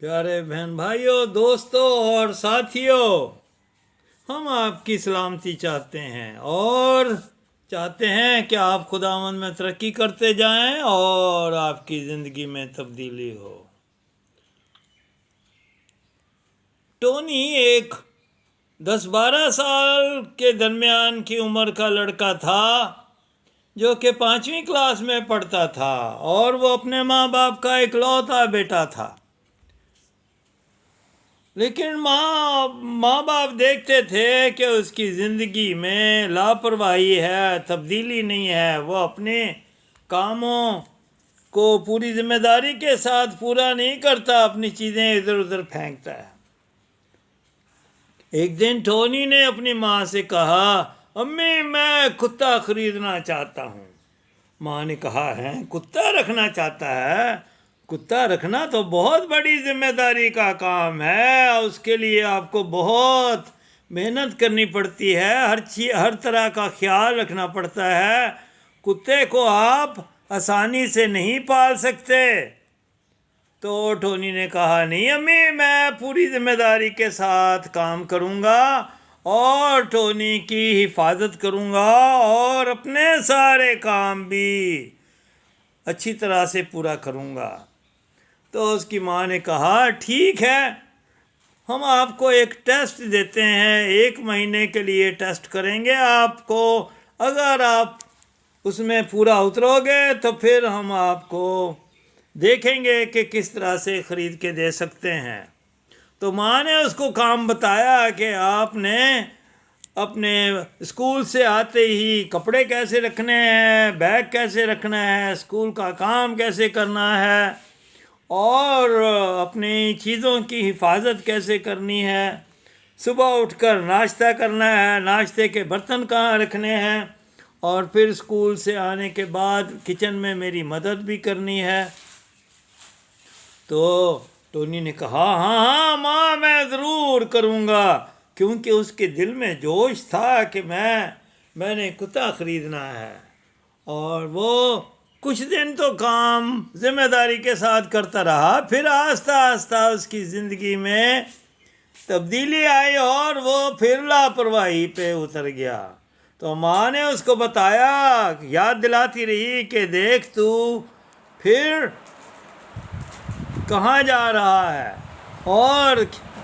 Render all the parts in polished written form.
پیارے بہن بھائیوں، دوستوں اور ساتھیوں، ہم آپ کی سلامتی چاہتے ہیں اور چاہتے ہیں کہ آپ خداوند میں ترقی کرتے جائیں اور آپ کی زندگی میں تبدیلی ہو۔ ٹونی ایک 10-12 سال کے درمیان کی عمر کا لڑکا تھا جو کہ 5ویں کلاس میں پڑھتا تھا اور وہ اپنے ماں باپ کا اکلوتا بیٹا تھا۔ لیکن ماں باپ دیکھتے تھے کہ اس کی زندگی میں لاپرواہی ہے، تبدیلی نہیں ہے، وہ اپنے کاموں کو پوری ذمہ داری کے ساتھ پورا نہیں کرتا، اپنی چیزیں ادھر ادھر پھینکتا ہے۔ ایک دن ٹونی نے اپنی ماں سے کہا، امی میں کتا خریدنا چاہتا ہوں۔ ماں نے کہا، ہے کتا رکھنا چاہتا ہے؟ کتا رکھنا تو بہت بڑی ذمہ داری کا کام ہے، اس کے لیے آپ کو بہت محنت کرنی پڑتی ہے، ہر طرح کا خیال رکھنا پڑتا ہے، کتے کو آپ آسانی سے نہیں پال سکتے۔ تو ٹونی نے کہا، نہیں امی میں پوری ذمہ داری کے ساتھ کام کروں گا اور ٹونی کی حفاظت کروں گا اور اپنے سارے کام بھی اچھی طرح سے پورا کروں گا۔ تو اس کی ماں نے کہا، ٹھیک ہے، ہم آپ کو ایک ٹیسٹ دیتے ہیں، 1 مہینے کے لیے ٹیسٹ کریں گے آپ کو، اگر آپ اس میں پورا اترو گے تو پھر ہم آپ کو دیکھیں گے کہ کس طرح سے خرید کے دے سکتے ہیں۔ تو ماں نے اس کو کام بتایا کہ آپ نے اپنے اسکول سے آتے ہی کپڑے کیسے رکھنے ہیں، بیگ کیسے رکھنا ہے، اسکول کا کام کیسے کرنا ہے اور اپنی چیزوں کی حفاظت کیسے کرنی ہے، صبح اٹھ کر ناشتہ کرنا ہے، ناشتے کے برتن کہاں رکھنے ہیں، اور پھر اسکول سے آنے کے بعد کچن میں میری مدد بھی کرنی ہے۔ تو ٹونی نے کہا، ہاں ہاں ماں میں ضرور کروں گا، کیونکہ اس کے دل میں جوش تھا کہ میں نے کتا خریدنا ہے۔ اور وہ کچھ دن تو کام ذمہ داری کے ساتھ کرتا رہا، پھر آہستہ آہستہ اس کی زندگی میں تبدیلی آئی اور وہ پھر لاپرواہی پہ اتر گیا۔ تو ماں نے اس کو بتایا، یاد دلاتی رہی کہ دیکھ تو پھر کہاں جا رہا ہے اور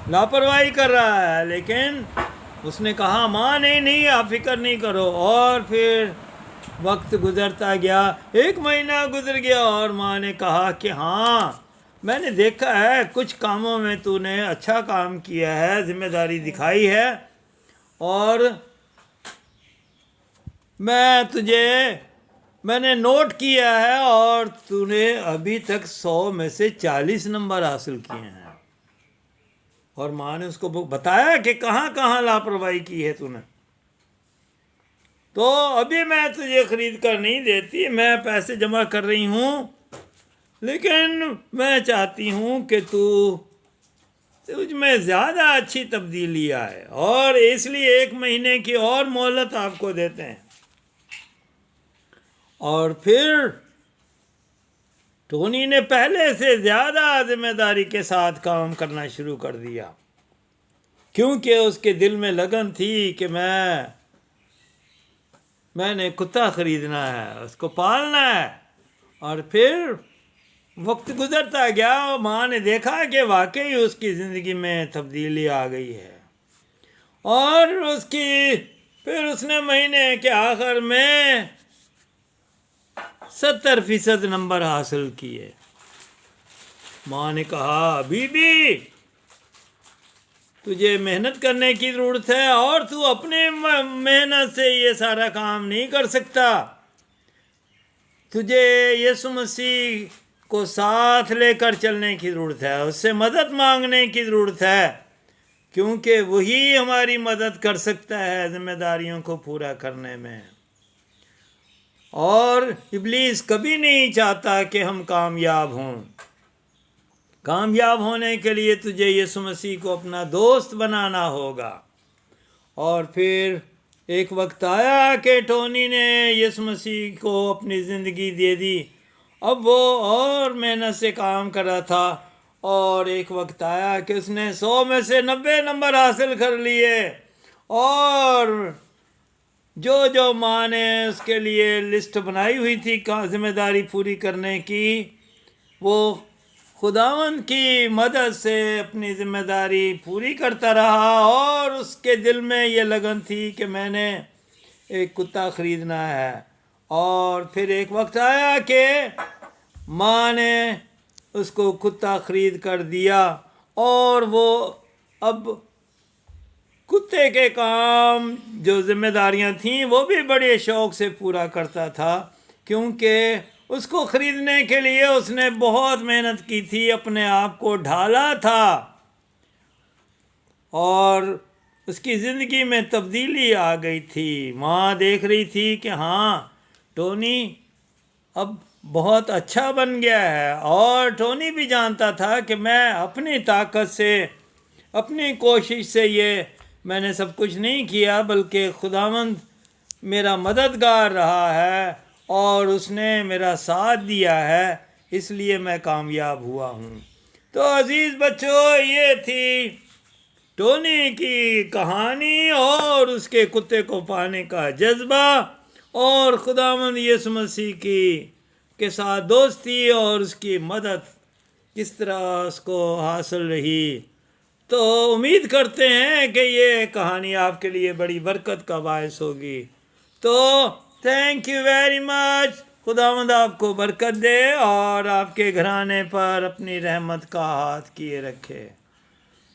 لاپرواہی کر رہا ہے، لیکن اس نے کہا، ماں نہیں آپ فکر نہیں کرو۔ اور پھر وقت گزرتا گیا، 1 مہینہ گزر گیا اور ماں نے کہا کہ ہاں میں نے دیکھا ہے کچھ کاموں میں تو نے اچھا کام کیا ہے، ذمہ داری دکھائی ہے، اور میں نے نوٹ کیا ہے اور تو نے ابھی تک 100 میں سے 40 نمبر حاصل کیے ہیں۔ اور ماں نے اس کو بتایا کہ کہاں کہاں لاپرواہی کی ہے تو نے۔ تو ابھی میں تجھے خرید کر نہیں دیتی، میں پیسے جمع کر رہی ہوں، لیکن میں چاہتی ہوں کہ تجھ میں زیادہ اچھی تبدیلی آئے، اور اس لیے 1 مہینے کی اور مہلت آپ کو دیتے ہیں۔ اور پھر ٹونی نے پہلے سے زیادہ ذمہ داری کے ساتھ کام کرنا شروع کر دیا، کیونکہ اس کے دل میں لگن تھی کہ میں نے کتا خریدنا ہے، اس کو پالنا ہے۔ اور پھر وقت گزرتا گیا اور ماں نے دیکھا کہ واقعی اس کی زندگی میں تبدیلی آ گئی ہے، اور پھر اس نے مہینے کے آخر میں 70% نمبر حاصل کیے۔ ماں نے کہا، بی تجھے محنت کرنے کی ضرورت ہے اور تو اپنی محنت سے یہ سارا کام نہیں کر سکتا، تجھے یسوع مسیح کو ساتھ لے کر چلنے کی ضرورت ہے، اس سے مدد مانگنے کی ضرورت ہے، کیونکہ وہی ہماری مدد کر سکتا ہے ذمہ داریوں کو پورا کرنے میں۔ اور ابلیس کبھی نہیں چاہتا کہ ہم کامیاب ہوں۔ کامیاب ہونے کے لیے تجھے یسوع مسیح کو اپنا دوست بنانا ہوگا۔ اور پھر ایک وقت آیا کہ ٹونی نے یسوع مسیح کو اپنی زندگی دے دی، اب وہ اور محنت سے کام کر رہا تھا، اور ایک وقت آیا کہ اس نے 100 میں سے 90 نمبر حاصل کر لیے، اور جو ماں نے اس کے لیے لسٹ بنائی ہوئی تھی ذمہ داری پوری کرنے کی، وہ خداوند کی مدد سے اپنی ذمہ داری پوری کرتا رہا، اور اس کے دل میں یہ لگن تھی کہ میں نے ایک کتا خریدنا ہے۔ اور پھر ایک وقت آیا کہ ماں نے اس کو کتا خرید کر دیا، اور وہ اب کتے کے کام جو ذمہ داریاں تھیں وہ بھی بڑے شوق سے پورا کرتا تھا، کیونکہ اس کو خریدنے کے لیے اس نے بہت محنت کی تھی، اپنے آپ کو ڈھالا تھا، اور اس کی زندگی میں تبدیلی آ گئی تھی۔ ماں دیکھ رہی تھی کہ ہاں ٹونی اب بہت اچھا بن گیا ہے، اور ٹونی بھی جانتا تھا کہ میں اپنی طاقت سے، اپنی کوشش سے میں نے سب کچھ نہیں کیا، بلکہ خداوند میرا مددگار رہا ہے، اور اس نے میرا ساتھ دیا ہے، اس لیے میں کامیاب ہوا ہوں۔ تو عزیز بچوں، یہ تھی ٹونی کی کہانی، اور اس کے کتے کو پانے کا جذبہ، اور خداوند یسوع مسیح کے ساتھ دوستی اور اس کی مدد کس طرح اس کو حاصل رہی۔ تو امید کرتے ہیں کہ یہ کہانی آپ کے لیے بڑی برکت کا باعث ہوگی۔ تو تھینک یو ویری مچ۔ خداوند آپ کو برکت دے اور آپ کے گھرانے پر اپنی رحمت کا ہاتھ کیے رکھے۔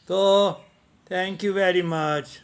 تو تھینک یو ویری مچ۔